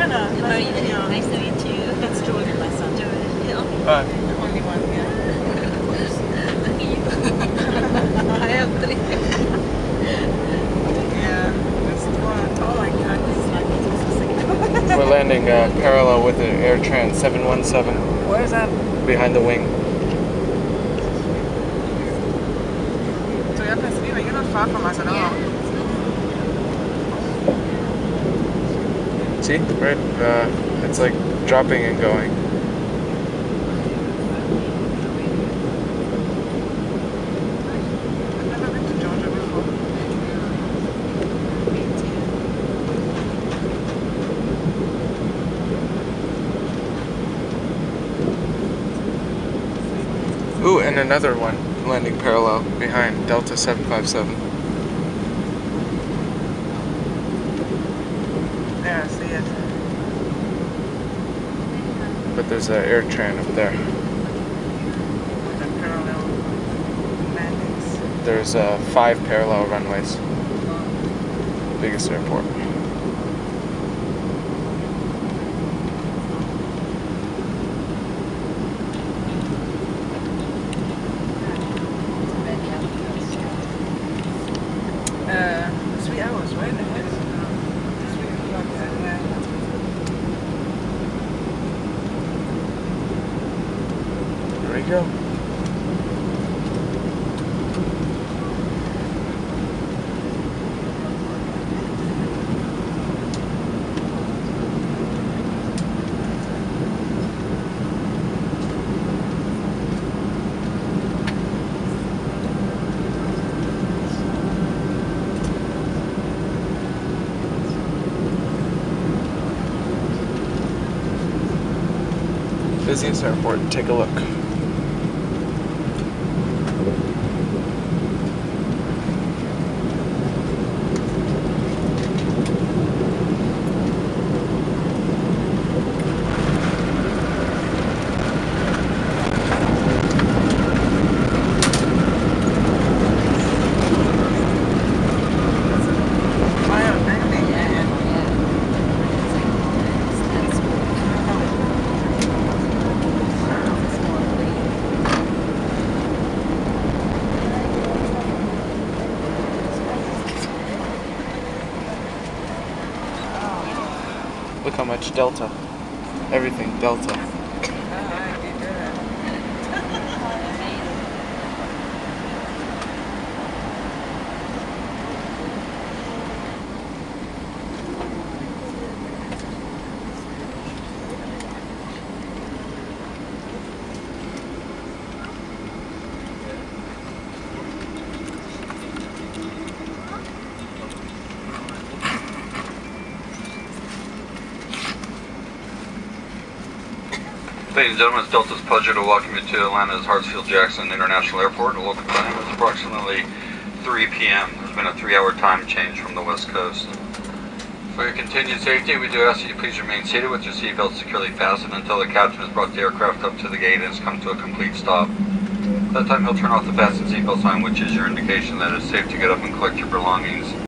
Joanna. How are you? Nice to meet you. That's Jordan, my son. Jordan. Yeah, okay. The only one, yeah. Look at you. I have three. Yeah, that's the one. Oh my god, this is like We're landing parallel with an AirTran 717 Where's that? behind the wing. So you're not far from us at all. See? Right? It's like dropping and going. I've never been to Georgia before. Ooh, and another one landing parallel behind Dellta 757. There, I see it. But there's an AirTran up there. The parallel landings. There's 5 parallel runways. Biggest airport. Uh, 3 hours, right? Ahead. 3 o'clock, yeah. There we go. Busiest airport. Take a look. Look how much Dellta. Everything Dellta. Ladies and gentlemen, it's Delta's pleasure to welcome you to Atlanta's Hartsfield-Jackson International Airport. The local time is approximately 3 p.m. There's been a 3-hour time change from the West Coast. For your continued safety, we do ask that you please remain seated with your seatbelt securely fastened until the captain has brought the aircraft up to the gate and has come to a complete stop. At that time, he'll turn off the fasten seatbelt sign, which is your indication that it's safe to get up and collect your belongings.